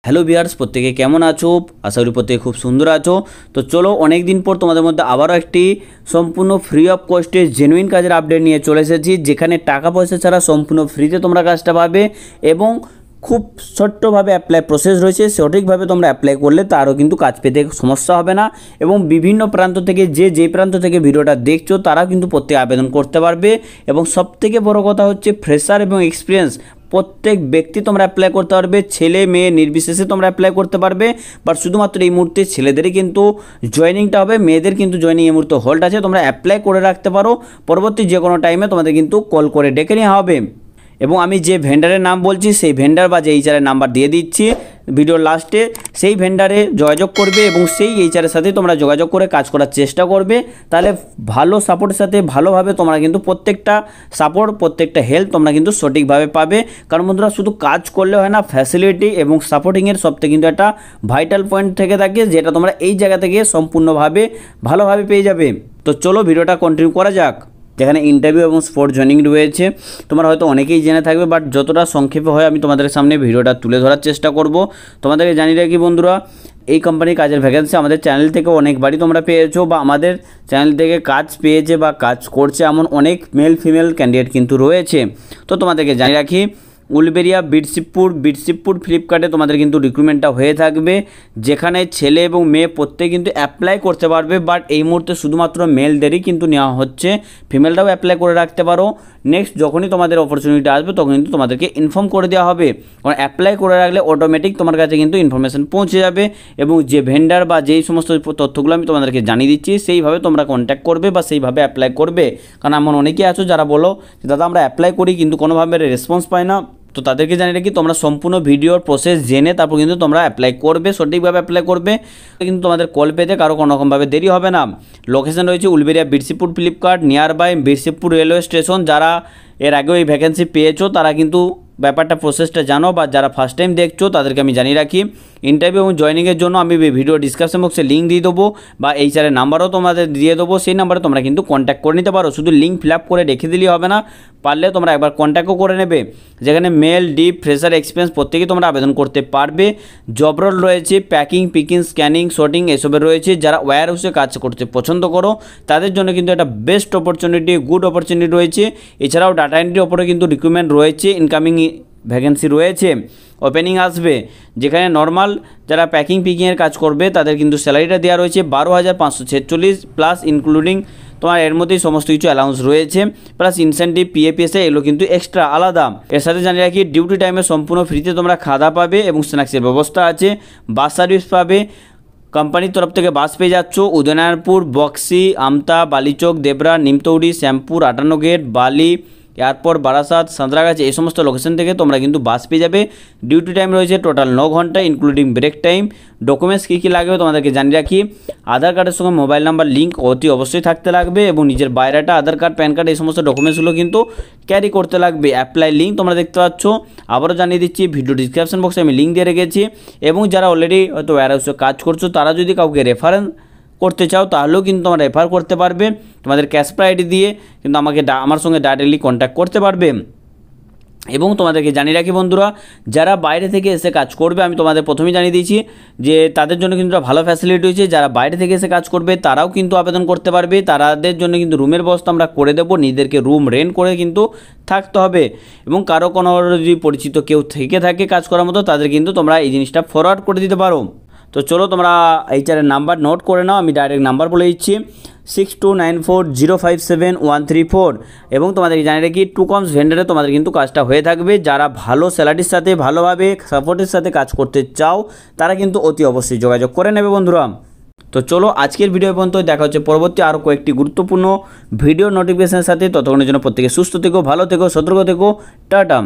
Hello viewers, প্রত্যেকে কেমন আছো? আশা করি প্রত্যেকে খুব সুন্দর আছো। তো চলো, অনেক দিন পর তোমাদের মধ্যে আবারও একটি সম্পূর্ণ ফ্রি অফ কস্টে জেনুইন কাজের আপডেট নিয়ে চলে এসেছি, যেখানে টাকা পয়সা ছাড়া সম্পূর্ণ ফ্রিতে তোমরা কাজটা পাবে এবং খুব ছোট্টভাবে অ্যাপ্লাই প্রসেস রয়েছে। সঠিকভাবে তোমরা অ্যাপ্লাই করলে তারও কিন্তু কাজ পেতে সমস্যা হবে না এবং বিভিন্ন প্রান্ত থেকে যে প্রান্ত থেকে ভিডিওটা দেখছো তারা কিন্তু প্রত্যেকে আবেদন করতে পারবে। এবং সবথেকে বড় কথা হচ্ছে ফ্রেশার এবং এক্সপিরিয়েন্স প্রত্যেক ব্যক্তি তোমরা অ্যাপ্লাই করতে পারবে, ছেলে মেয়ে নির্বিশেষে তোমরা অ্যাপ্লাই করতে পারবে। বাট শুধুমাত্র এই মুহূর্তে ছেলেদেরই কিন্তু জয়েনিংটা হবে, মেয়েদের কিন্তু জয়েনিং এই মুহূর্তে হোল্ড আছে। তোমরা অ্যাপ্লাই করে রাখতে পারো, পরবর্তী যে কোনো টাইমে তোমাদের কিন্তু কল করে ডেকে নেওয়া হবে। এবং আমি যে ভেন্ডারের নাম বলছি সেই ভেন্ডার বা যে এইচআরের নাম্বার দিয়ে দিচ্ছি ভিডিওর লাস্টে, সেই ভেন্ডারে যোগাযোগ করবে এবং সেই এইচআরের সাথে তোমরা যোগাযোগ করে কাজ করার চেষ্টা করবে। তাহলে ভালো সাপোর্টের সাথে ভালোভাবে তোমরা কিন্তু প্রত্যেকটা সাপোর্ট, প্রত্যেকটা হেল্প তোমরা কিন্তু সঠিকভাবে পাবে। কারণ বন্ধুরা, শুধু কাজ করলে হয় না, ফ্যাসিলিটি এবং সাপোর্টিংয়ের সবথেকে কিন্তু একটা ভাইটাল পয়েন্ট থেকে থাকে, যেটা তোমরা এই জায়গা থেকে সম্পূর্ণভাবে ভালোভাবে পেয়ে যাবে। তো চলো ভিডিওটা কন্টিনিউ করা যাক। যেখানে ইন্টারভিউ এবং স্পট জয়েনিং রয়েছে, তোমরা হয়তো অনেকেই জেনে থাকবে, বাট যতটা সংক্ষেপে হয় আমি তোমাদের সামনে ভিডিওটা তুলে ধরার চেষ্টা করব। তোমাদেরকে জানিয়ে রাখি বন্ধুরা, এই কোম্পানির কাজের ভ্যাকেন্সি আমাদের চ্যানেল থেকে অনেকবারই তোমরা পেয়েছো বা আমাদের চ্যানেল থেকে কাজ পেয়েছে বা কাজ করছে এমন অনেক মেল ফিমেল ক্যান্ডিডেট কিন্তু রয়েছে। তো তোমাদেরকে জানিয়ে রাখি, উলবেড়িয়া বিটশিবপুর ফ্লিপকার্টে তোমাদের কিন্তু রিক্রুটমেন্টটা হয়ে থাকবে, যেখানে ছেলে এবং মেয়ে প্রত্যেকে কিন্তু অ্যাপ্লাই করতে পারবে। বাট এই মুহূর্তে শুধুমাত্র মেলদেরই কিন্তু নেওয়া হচ্ছে, ফিমেলরাও অ্যাপ্লাই করে রাখতে পারো। নেক্সট যখনই তোমাদের অপরচুনিটি আসবে তখন কিন্তু তোমাদেরকে ইনফর্ম করে দেওয়া হবে, কারণ অ্যাপ্লাই করে রাখলে অটোমেটিক তোমার কাছে কিন্তু ইনফরমেশান পৌঁছে যাবে। এবং যে ভেন্ডার বা যেই সমস্ত তথ্যগুলো আমি তোমাদেরকে জানিয়ে দিচ্ছি সেইভাবে তোমরা কন্ট্যাক্ট করবে বা সেইভাবে অ্যাপ্লাই করবে। কারণ এমন অনেকেই আছো যারা বলো যে দাদা আমরা অ্যাপ্লাই করি কিন্তু কোনোভাবে রেসপন্স পাই না। তো তাদেরকে জানিয়ে রাখি, তোমরা সম্পূর্ণ ভিডিওর প্রসেস জেনে তারপর কিন্তু তোমরা অ্যাপ্লাই করবে, সঠিকভাবে অ্যাপ্লাই করবে, কিন্তু তোমাদের কল পেতে কারো কোনোরকমভাবে দেরি হবে না। লোকেশন রয়েছে Uluberia Bitshibpur Flipkart, near by Bitshibpur railway station. যারা এর আগেও এই ভ্যাকেন্সি পেয়েছো তারা কিন্তু ব্যাপারটা প্রসেসটা জানো, বা যারা ফার্স্ট টাইম দেখছো তাদেরকে আমি জানিয়ে রাখি, ইন্টারভিউ এবং জয়েনিংয়ের জন্য আমি ভিডিও ডিসক্রিপশন বক্সে লিঙ্ক দিয়ে দেবো বা এইচআরের নাম্বারও তোমাদের দিয়ে দেবো। সেই নাম্বারে তোমরা কিন্তু কন্ট্যাক্ট করে নিতে পারো, শুধু লিঙ্ক ফিল আপ করে রেখে দিলেই হবে না, পারলে তোমরা একবার কন্ট্যাক্টও করে নেবে। যেখানে মেল, ডিপ, ফ্রেশার, এক্সপিরিয়েন্স প্রত্যেকেই তোমরা আবেদন করতে পারবে। জব রোল রয়েছে প্যাকিং, পিকিং, স্ক্যানিং, শর্টিং এসবের রয়েছে। যারা ওয়্যার হাউসে কাজ করতে পছন্দ করো তাদের জন্য কিন্তু একটা বেস্ট অপরচুনিটি, গুড অপরচুনিটি রয়েছে। এছাড়াও ডাটা এন্ট্রির ওপরে কিন্তু রিক্রুটমেন্ট রয়েছে, ইনকামিং ভ্যাকেন্সি রয়েছে, ওপেনিং আসবে। যেখানে নর্মাল যারা প্যাকিং পিকিংয়ের কাজ করবে তাদের কিন্তু স্যালারিটা দেওয়া রয়েছে 12,546 প্লাস, ইনক্লুডিং তোমার এর মধ্যেই সমস্ত কিছু অ্যালাউন্স রয়েছে, প্লাস ইনসেন্টিভ, পিএফএসএ এগুলো কিন্তু এক্সট্রা আলাদা। এর সাথে জানিয়ে রাখি, ডিউটি টাইমে সম্পূর্ণ ফ্রিতে তোমরা খাওয়া পাবে এবং স্ন্যাক্সের ব্যবস্থা আছে। বাস সার্ভিস পাবে, কোম্পানির তরফ থেকে বাস পেয়ে যাচ্ছ উদয়নারায়ণপুর, বক্সি, আমতা, বালিচক, দেবরা, নিমতৌড়ি, শ্যামপুর, 58 গেট, বালি, এয়ারপোর্ট, বারাসাত, সাঁতরাগাছি এই সমস্ত লোকেশন থেকে তোমরা কিন্তু বাস পেয়ে যাবে। ডিউটি টাইম রয়েছে টোটাল 9 ঘন্টা ইনক্লুডিং ব্রেক টাইম। ডকুমেন্টস কী লাগবে তোমাদেরকে জানিয়ে রাখি, আধার কার্ডের সঙ্গে মোবাইল নাম্বার লিঙ্ক অতি অবশ্যই থাকতে লাগবে এবং নিজের বায়োডাটা, আধার কার্ড, প্যান কার্ড এই সমস্ত ডকুমেন্টসগুলো কিন্তু ক্যারি করতে লাগবে। অ্যাপ্লাই লিঙ্ক তোমরা দেখতে পাচ্ছ, আবারও জানিয়ে দিচ্ছি ভিডিও ডিসক্রিপশন বক্সে আমি লিঙ্ক দিয়ে রেখেছি। এবং যারা অলরেডি হয়তো ওয়্যারহাউসে কাজ করছো তারা যদি কাউকে রেফারেন্স করতে চাও তাহলেও কিন্তু তোমরা রেফার করতে পারবে তোমাদের ক্যাশপ্রা আইডি দিয়ে, কিন্তু আমার সঙ্গে ডাইরেক্টলি কন্ট্যাক্ট করতে পারবে। এবং তোমাদেরকে জানিয়ে রাখি বন্ধুরা, যারা বাইরে থেকে এসে কাজ করবে আমি তোমাদের প্রথমেই জানিয়ে দিয়েছি যে তাদের জন্য কিন্তু ভালো ফ্যাসিলিটি রয়েছে। যারা বাইরে থেকে এসে কাজ করবে তারাও কিন্তু আবেদন করতে পারবে, তাদের জন্য কিন্তু রুমের ব্যবস্থা আমরা করে দেবো, নিজেদেরকে রুম রেন্ট করে কিন্তু থাকতে হবে। এবং কারো কোনো যদি পরিচিত কেউ থেকে থাকে কাজ করার মতো তাদের কিন্তু তোমরা এই জিনিসটা ফরওয়ার্ড করে দিতে পারো। তো চলো তোমরা এইচআরের নাম্বার নোট করে নাও, আমি ডাইরেক্ট নাম্বার বলে দিচ্ছি 6294057134। এবং তোমাদের জানিয়ে রাখি, 2কমস ভেন্ডারে তোমাদের কিন্তু কাজটা হয়ে থাকবে। যারা ভালো স্যালারির সাথে ভালোভাবে সাপোর্টের সাথে কাজ করতে চাও তারা কিন্তু অতি অবশ্যই যোগাযোগ করে নেবে বন্ধুরা। তো চলো আজকের ভিডিও পর্যন্ত, দেখা হচ্ছে পরবর্তী আরও কয়েকটি গুরুত্বপূর্ণ ভিডিও নোটিফিকেশনের সাথে। ততক্ষণের জন্য প্রত্যেকে সুস্থ থেকো, ভালো থেকো, সতর্ক থেকো, টাটা।